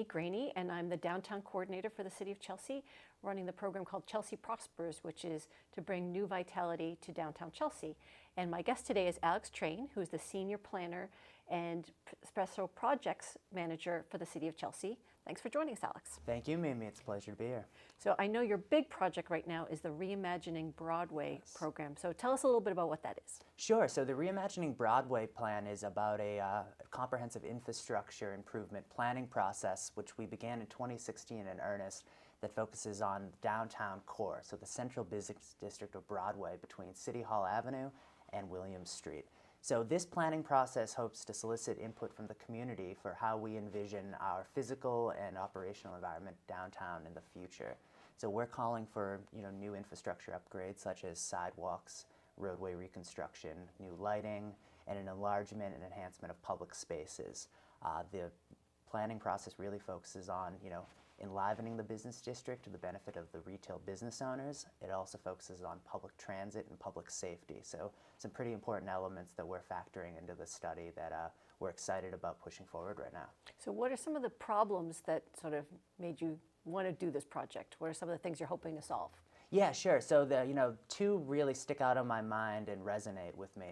Amy Graney, and I'm the downtown coordinator for the City of Chelsea, running the program called Chelsea Prospers, which is to bring new vitality to downtown Chelsea. And my guest today is Alex Train, who's the senior planner and special projects manager for the City of Chelsea. Thanks for joining us, Alex. Thank you, Mimi. It's a pleasure to be here. So I know your big project right now is the Reimagining Broadway program. So tell us a little bit about what that is. Sure. So the Reimagining Broadway plan is about a comprehensive infrastructure improvement planning process, which we began in 2016 in earnest, that focuses on downtown core, so the central business district of Broadway between City Hall Avenue and Williams Street. So this planning process hopes to solicit input from the community for how we envision our physical and operational environment downtown in the future. So we're calling for new infrastructure upgrades such as sidewalks, roadway reconstruction, new lighting, and an enlargement and enhancement of public spaces. The planning process really focuses on enlivening the business district to the benefit of the retail business owners. It also focuses on public transit and public safety. So some pretty important elements that we're factoring into the study that we're excited about pushing forward right now. So what are some of the problems that sort of made you want to do this project? What are some of the things you're hoping to solve? Yeah, sure. So the two really stick out on my mind and resonate with me.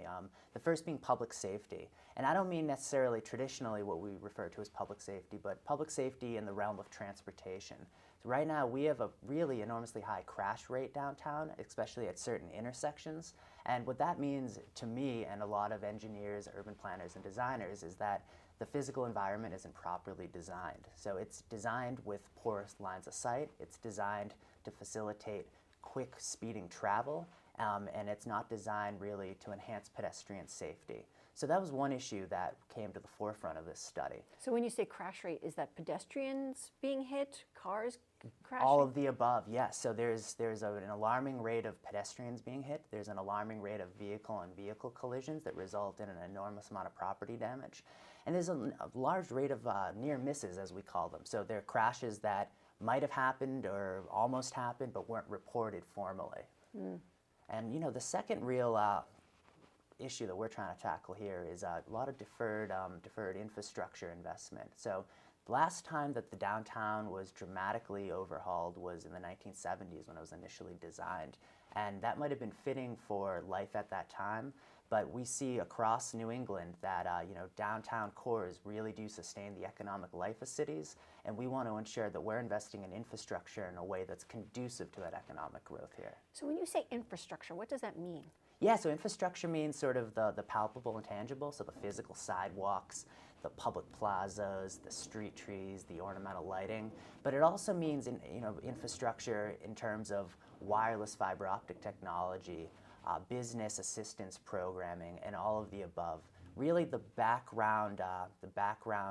The first being public safety, and I don't mean necessarily traditionally what we refer to as public safety, but public safety in the realm of transportation. So right now we have a really enormously high crash rate downtown, especially at certain intersections. And what that means to me and a lot of engineers, urban planners, and designers is that the physical environment isn't properly designed. So it's designed with porous lines of sight. It's designed to facilitate quick speeding travel, and it's not designed really to enhance pedestrian safety. So that was one issue that came to the forefront of this study. So when you say crash rate, is that pedestrians being hit, cars crashing? All of the above, yes. So there's an alarming rate of pedestrians being hit. There's an alarming rate of vehicle and vehicle collisions that result in an enormous amount of property damage. And there's a large rate of near misses, as we call them. So there are crashes that might have happened or almost happened but weren't reported formally. And the second real issue that we're trying to tackle here is a lot of deferred infrastructure investment. So the last time that the downtown was dramatically overhauled was in the 1970s when it was initially designed. And that might have been fitting for life at that time, but we see across New England that downtown cores really do sustain the economic life of cities, and we want to ensure that we're investing in infrastructure in a way that's conducive to that economic growth here. So when you say infrastructure, what does that mean? Yeah, so infrastructure means sort of the palpable and tangible, so the physical sidewalks, the public plazas, the street trees, the ornamental lighting, but it also means infrastructure in terms of wireless fiber optic technology, business assistance programming, and all of the above. Really the background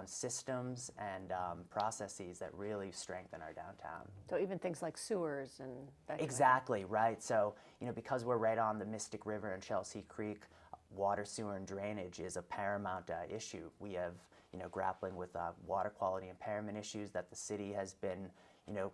systems and processes that really strengthen our downtown. So even things like sewers and that Exactly, right. So, because we're right on the Mystic River and Chelsea Creek, water, sewer, and drainage is a paramount issue. We have, grappling with water quality impairment issues that the city has been,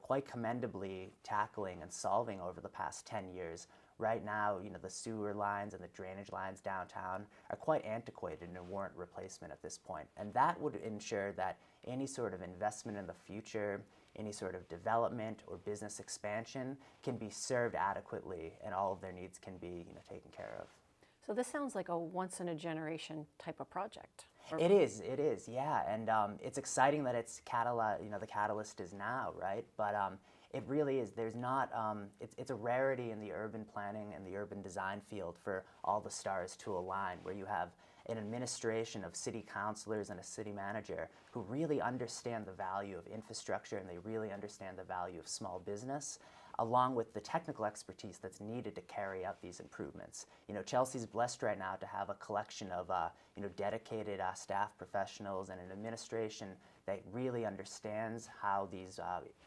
quite commendably tackling and solving over the past 10 years. Right now, the sewer lines and the drainage lines downtown are quite antiquated and warrant replacement at this point. And that would ensure that any sort of investment in the future, any sort of development or business expansion can be served adequately and all of their needs can be taken care of. So this sounds like a once-in-a-generation type of project. It is, yeah. And it's exciting that it's the catalyst is now, right? But it really is. There's not, it's a rarity in the urban planning and the urban design field for all the stars to align, where you have an administration of city councilors and a city manager who really understand the value of infrastructure and they really understand the value of small business, along with the technical expertise that's needed to carry out these improvements. Chelsea's blessed right now to have a collection of dedicated staff professionals and an administration that really understands how these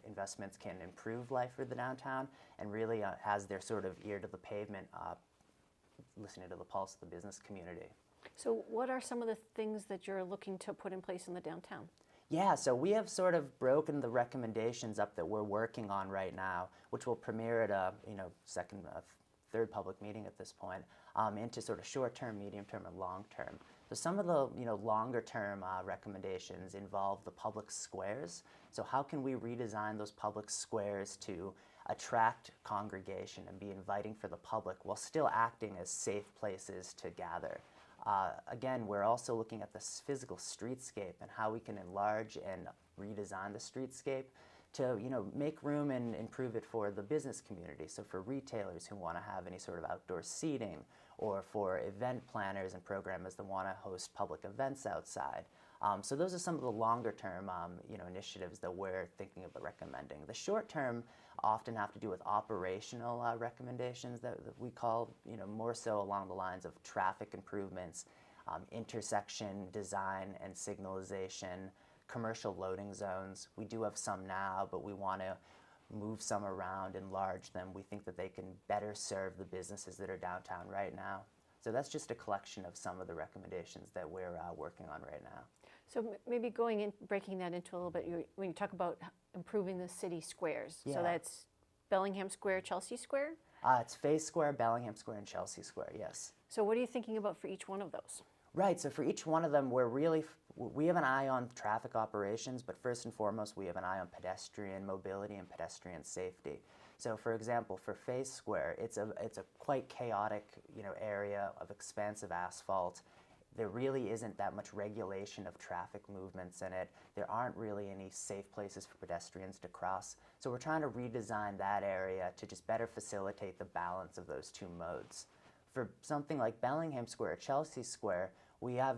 investments can improve life for the downtown and really has their sort of ear to the pavement, listening to the pulse of the business community. So what are some of the things that you're looking to put in place in the downtown? Yeah, so we have sort of broken the recommendations up that we're working on right now, which will premiere at a third public meeting at this point, into sort of short-term, medium-term, and long-term. So some of the longer-term recommendations involve the public squares. So how can we redesign those public squares to attract congregation and be inviting for the public while still acting as safe places to gather? Again, we're also looking at this physical streetscape and how we can enlarge and redesign the streetscape to make room and improve it for the business community. So for retailers who want to have any sort of outdoor seating, or for event planners and programmers that want to host public events outside. So those are some of the longer term initiatives that we're thinking about recommending. The short term often have to do with operational recommendations that we call more so along the lines of traffic improvements, intersection design and signalization, commercial loading zones. We do have some now, but we want to move some around, enlarge them. We think that they can better serve the businesses that are downtown right now. So that's just a collection of some of the recommendations that we're working on right now. So maybe breaking that into a little bit, when you talk about improving the city squares, Yeah. so that's Bellingham Square, Chelsea Square? It's Fay Square, Bellingham Square, and Chelsea Square, yes. So what are you thinking about for each one of those? Right, so for each one of them, we have an eye on traffic operations, but first and foremost, we have an eye on pedestrian mobility and pedestrian safety. So for example, for Fay Square, it's a quite chaotic area of expansive asphalt. There really isn't that much regulation of traffic movements in it. There aren't really any safe places for pedestrians to cross. So we're trying to redesign that area to just better facilitate the balance of those two modes. For something like Bellingham Square, Chelsea Square, we have,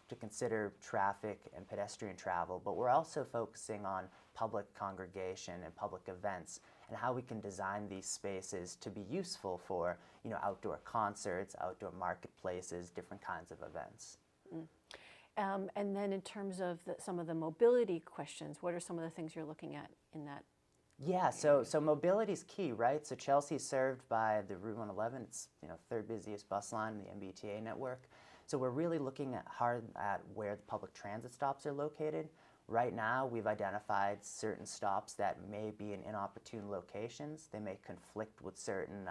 to consider traffic and pedestrian travel, but we're also focusing on public congregation and public events and how we can design these spaces to be useful for, outdoor concerts, outdoor marketplaces, different kinds of events. And then in terms of some of the mobility questions, what are some of the things you're looking at in that? Yeah, so mobility is key, right? So Chelsea is served by the Route 111. It's third busiest bus line in the MBTA network. So we're really looking hard at where the public transit stops are located. Right now, we've identified certain stops that may be in inopportune locations. They may conflict with certain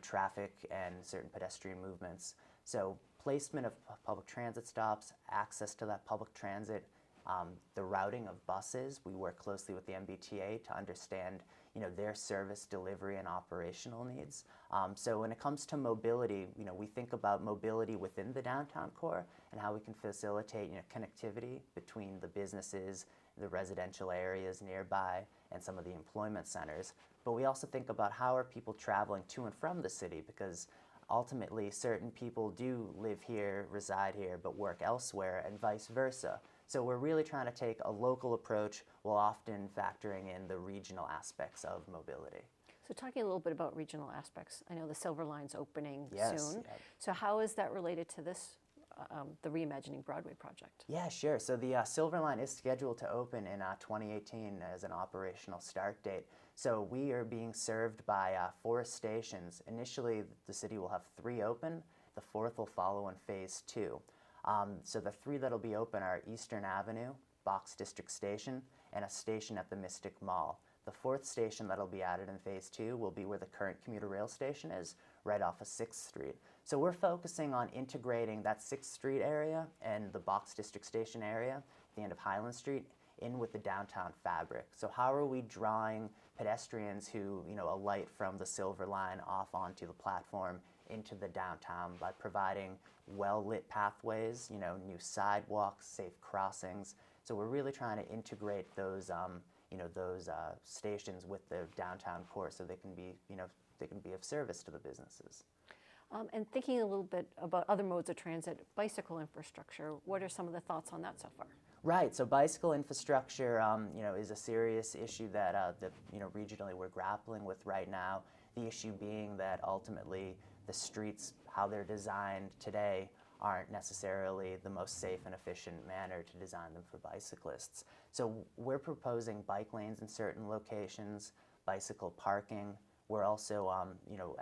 traffic and certain pedestrian movements. So placement of public transit stops, access to that public transit, the routing of buses. We work closely with the MBTA to understand their service delivery and operational needs. So when it comes to mobility, we think about mobility within the downtown core and how we can facilitate connectivity between the businesses, the residential areas nearby, and some of the employment centers. But we also think about how are people traveling to and from the city, because ultimately certain people do live here, reside here, but work elsewhere, and vice versa. So we're really trying to take a local approach while often factoring in the regional aspects of mobility. So talking a little bit about regional aspects, I know the Silver Line's opening soon. Yep. So how is that related to this, the Reimagining Broadway project? Yeah, sure. So the Silver Line is scheduled to open in 2018 as an operational start date. So we are being served by 4 stations. Initially, the city will have 3 open. The 4th will follow in phase 2. So the 3 that'll be open are Eastern Avenue, Box District Station, and a station at the Mystic Mall. The 4th station that'll be added in phase 2 will be where the current commuter rail station is, right off of 6th Street. So we're focusing on integrating that 6th Street area and the Box District Station area at the end of Highland Street in with the downtown fabric. So how are we drawing pedestrians who alight from the Silver Line off onto the platform into the downtown by providing well-lit pathways, new sidewalks, safe crossings. So we're really trying to integrate those, stations with the downtown core so they can be of service to the businesses. And thinking a little bit about other modes of transit, bicycle infrastructure, what are some of the thoughts on that so far? Right, so bicycle infrastructure, is a serious issue that, regionally we're grappling with right now. The issue being that ultimately the streets, how they're designed today, aren't necessarily the most safe and efficient manner to design them for bicyclists. So we're proposing bike lanes in certain locations, bicycle parking. We're also,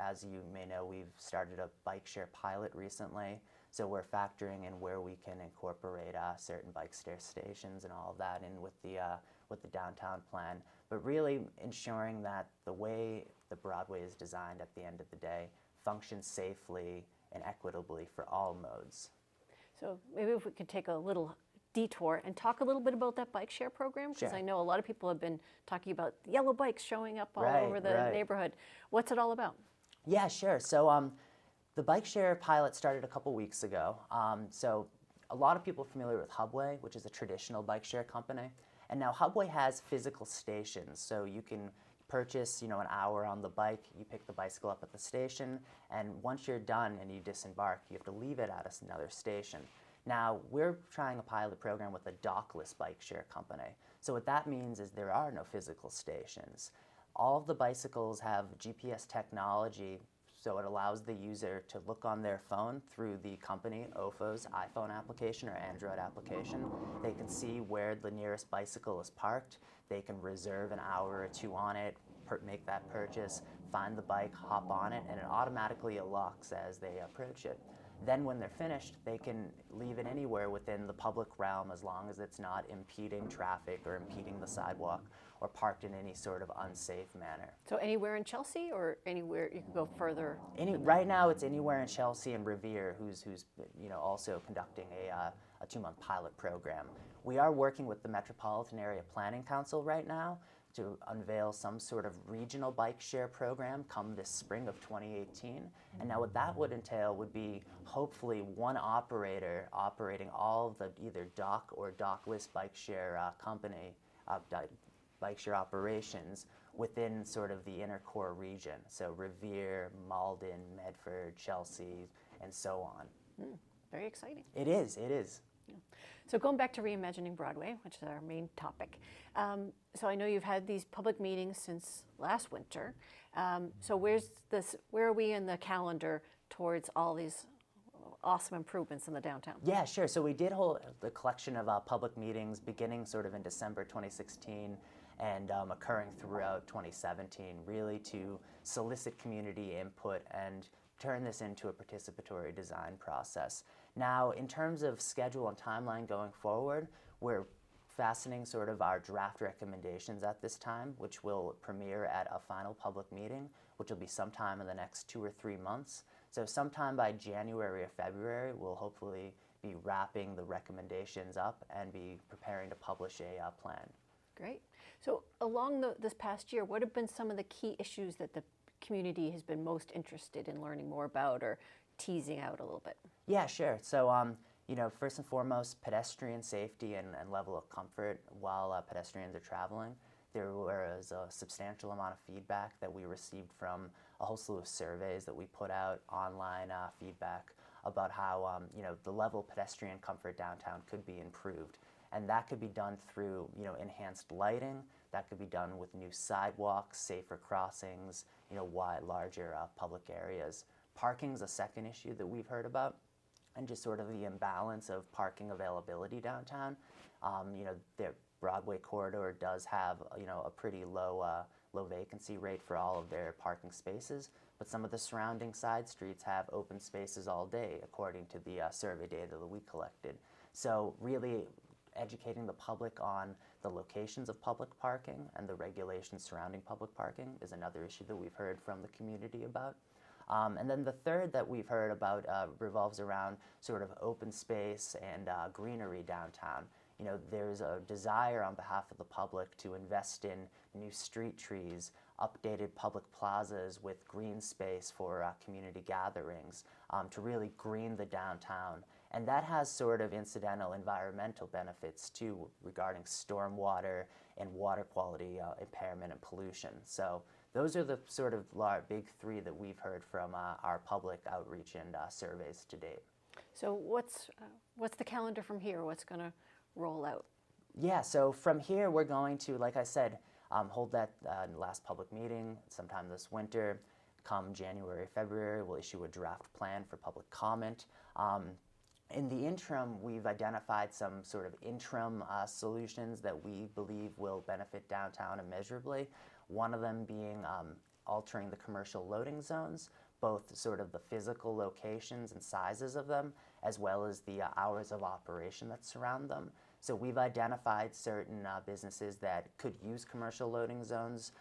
as you may know, we've started a bike share pilot recently. So we're factoring in where we can incorporate certain bike share stations and all of that in with the downtown plan. But really ensuring that the way the Broadway is designed at the end of the day function safely and equitably for all modes. So maybe if we could take a little detour and talk a little bit about that bike share program, because Sure. I know a lot of people have been talking about yellow bikes showing up all Right, over the right. neighborhood. What's it all about? Yeah, sure. So the bike share pilot started a couple weeks ago. So a lot of people are familiar with Hubway, which is a traditional bike share company. And now Hubway has physical stations, so you can purchase, an hour on the bike, you pick the bicycle up at the station, and once you're done and you disembark, you have to leave it at another station. Now, we're trying a pilot program with a dockless bike share company. So what that means is there are no physical stations. All of the bicycles have GPS technology, so it allows the user to look on their phone through the company OFO's iPhone application or Android application. They can see where the nearest bicycle is parked. They can reserve an hour or two on it, make that purchase, find the bike, hop on it, and it automatically unlocks as they approach it. Then when they're finished, they can leave it anywhere within the public realm as long as it's not impeding traffic or impeding the sidewalk or parked in any sort of unsafe manner. So anywhere in Chelsea or anywhere you could go further? Right now, it's anywhere in Chelsea and Revere, who's also conducting a 2-month pilot program. We are working with the Metropolitan Area Planning Council right now to unveil some sort of regional bike share program come this spring of 2018. And now what that would entail would be hopefully one operator operating all of the either dock or dockless bike share bike share operations within sort of the inner core region. So Revere, Malden, Medford, Chelsea, and so on. Very exciting. It is, it is. So going back to Reimagining Broadway, which is our main topic. So I know you've had these public meetings since last winter. So where are we in the calendar towards all these awesome improvements in the downtown? Yeah, sure. So we did hold the collection of public meetings beginning sort of in December 2016 and occurring throughout 2017, really to solicit community input and turn this into a participatory design process. Now, in terms of schedule and timeline going forward, we're fastening sort of our draft recommendations at this time, which will premiere at a final public meeting, which will be sometime in the next 2 or 3 months. So sometime by January or February, we'll hopefully be wrapping the recommendations up and be preparing to publish a plan. Great. So along this past year, what have been some of the key issues that the community has been most interested in learning more about or teasing out a little bit? Yeah, sure. So, first and foremost, pedestrian safety and level of comfort while pedestrians are traveling. There was a substantial amount of feedback that we received from a whole slew of surveys that we put out, online feedback about how, the level of pedestrian comfort downtown could be improved. And that could be done through, enhanced lighting. That could be done with new sidewalks, safer crossings, larger public areas. Parking's a second issue that we've heard about, and just sort of the imbalance of parking availability downtown. The Broadway corridor does have, a pretty low vacancy rate for all of their parking spaces, but some of the surrounding side streets have open spaces all day, according to the survey data that we collected. So really educating the public on the locations of public parking and the regulations surrounding public parking is another issue that we've heard from the community about. And then the third that we've heard about revolves around sort of open space and greenery downtown. There's a desire on behalf of the public to invest in new street trees, updated public plazas with green space for community gatherings, to really green the downtown. And that has sort of incidental environmental benefits too regarding stormwater and water quality impairment and pollution. So those are the sort of big three that we've heard from our public outreach and surveys to date. So what's the calendar from here? What's going to roll out? Yeah, so from here we're going to, like I said, hold that last public meeting sometime this winter. Come January, February, we'll issue a draft plan for public comment. In the interim, we've identified some sort of interim solutions that we believe will benefit downtown immeasurably. One of them being altering the commercial loading zones, both sort of the physical locations and sizes of them, as well as the hours of operation that surround them. So we've identified certain businesses that could use commercial loading zones.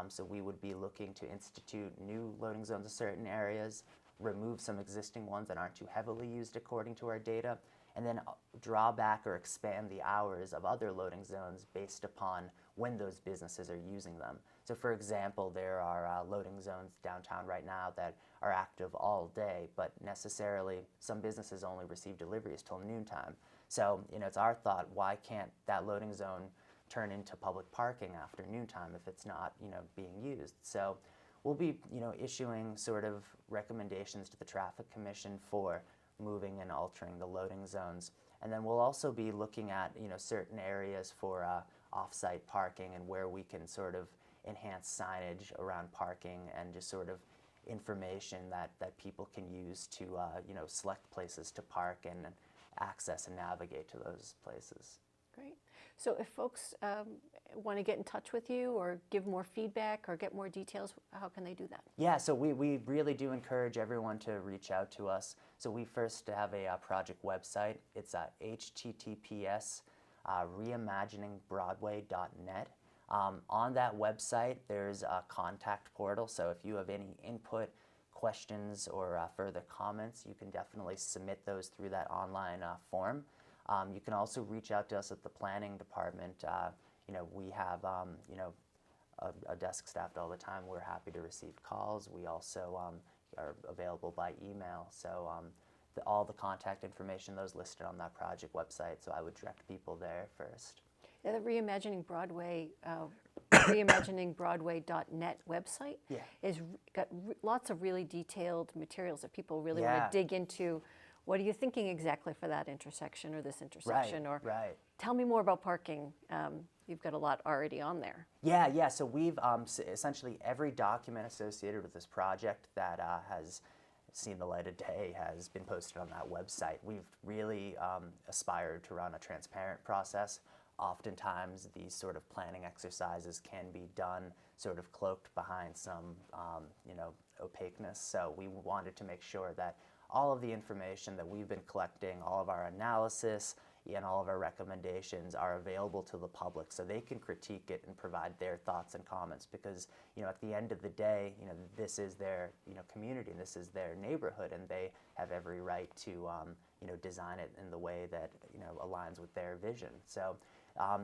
So we would be looking to institute new loading zones in certain areas, remove some existing ones that aren't too heavily used according to our data, and then draw back or expand the hours of other loading zones based upon when those businesses are using them. So for example, there are loading zones downtown right now that are active all day, but necessarily some businesses only receive deliveries till noontime. So, it's our thought, why can't that loading zone turn into public parking after noontime if it's not, being used? So we'll be, issuing sort of recommendations to the Traffic Commission for moving and altering the loading zones. And then we'll also be looking at, certain areas for off-site parking and where we can sort of enhance signage around parking and just sort of information that people can use to, select places to park and access and navigate to those places. Great. So if folks want to get in touch with you or give more feedback or get more details, how can they do that? Yeah, so we really do encourage everyone to reach out to us. So we first have a project website. It's https reimaginingbroadway.net. On that website, there's a contact portal. So if you have any input, questions, or further comments, you can definitely submit those through that online form. You can also reach out to us at the planning department. We have a desk staffed all the time. We're happy to receive calls. We also are available by email. So all the contact information, those listed on that project website. So I would direct people there first. Yeah, the Reimagining Broadway, reimaginingbroadway.net website is got lots of really detailed materials if people really want to dig into what are you thinking exactly for that intersection or this intersection, or tell me more about parking. You've got a lot already on there. Yeah. So we've essentially every document associated with this project that has seen the light of day has been posted on that website. We've really aspired to run a transparent process. Oftentimes, these sort of planning exercises can be done sort of cloaked behind some, opaqueness. So we wanted to make sure that all of the information that we've been collecting, all of our analysis, and all of our recommendations are available to the public so they can critique it and provide their thoughts and comments because, at the end of the day, this is their, community and this is their neighborhood and they have every right to, design it in the way that, aligns with their vision. So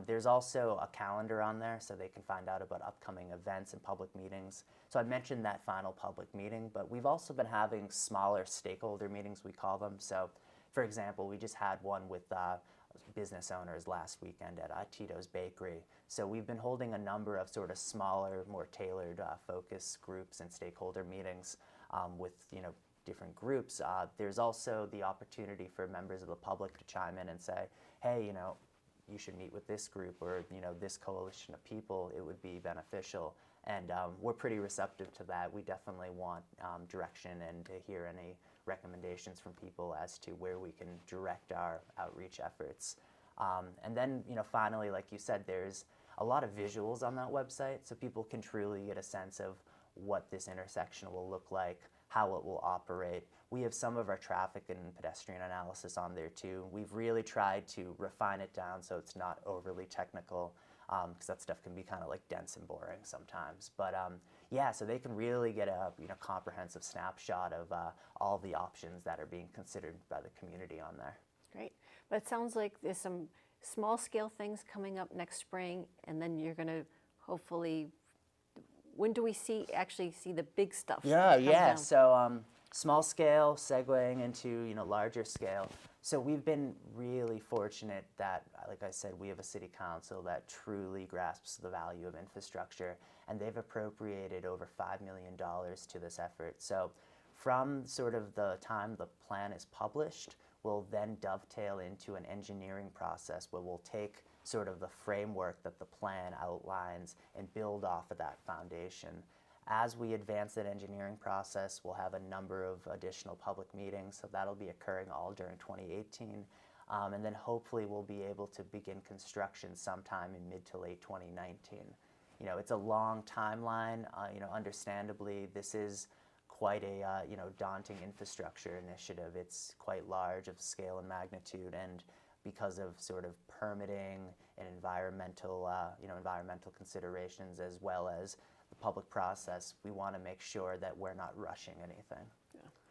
there's also a calendar on there so they can find out about upcoming events and public meetings. So I mentioned that final public meeting, but we've also been having smaller stakeholder meetings, we call them. So for example, we just had one with business owners last weekend at Tito's Bakery. So we've been holding a number of sort of smaller, more tailored focus groups and stakeholder meetings with, different groups. There's also the opportunity for members of the public to chime in and say, hey, you should meet with this group or, this coalition of people, it would be beneficial. And we're pretty receptive to that. We definitely want direction and to hear any recommendations from people as to where we can direct our outreach efforts. And then, finally, like you said, there's a lot of visuals on that website so people can truly get a sense of what this intersection will look like, how it will operate. We have some of our traffic and pedestrian analysis on there too. We've really tried to refine it down so it's not overly technical because that stuff can be kind of like dense and boring sometimes. But so they can really get a comprehensive snapshot of all the options that are being considered by the community on there. Great. But it sounds like there's some small scale things coming up next spring, and then you're going to hopefully, when do we actually see the big stuff? Yeah. So small scale segueing into larger scale. So we've been really fortunate that, like I said, we have a city council that truly grasps the value of infrastructure, and they've appropriated over $5 million to this effort. So from sort of the time the plan is published, we'll then dovetail into an engineering process where we'll take sort of the framework that the plan outlines and build off of that foundation. As we advance that engineering process, we'll have a number of additional public meetings, so that'll be occurring all during 2018. And then hopefully we'll be able to begin construction sometime in mid to late 2019. It's a long timeline. Understandably, this is quite a daunting infrastructure initiative. It's quite large of scale and magnitude, and because of sort of permitting and environmental, environmental considerations, as well as the public process. We want to make sure that we're not rushing anything.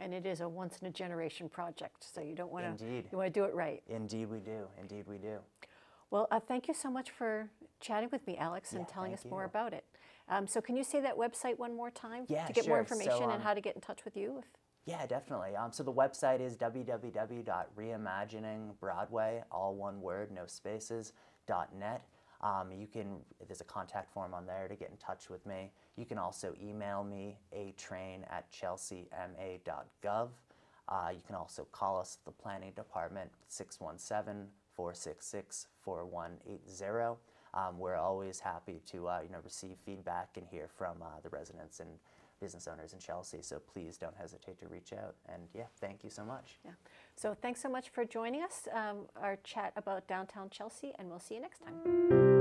And it is a once-in-a-generation project, so you don't want to. Indeed. You want to do it right. Indeed we do. Indeed we do. Well, thank you so much for chatting with me, Alex, and Yeah, telling us thank more you. about it. So can you say that website one more time Yeah, to get more sure. information So, and how to get in touch with you? Yeah, definitely. So the website is www.reimaginingbroadway, all one word, no spaces, .net. There's a contact form on there to get in touch with me. You can also email me, atrain@chelseama.gov. You can also call us at the planning department, 617-466-4180. We're always happy to receive feedback and hear from the residents and business owners in Chelsea, so please don't hesitate to reach out. And yeah, thank you so much. Yeah. So thanks so much for joining us, our chat about downtown Chelsea, and we'll see you next time.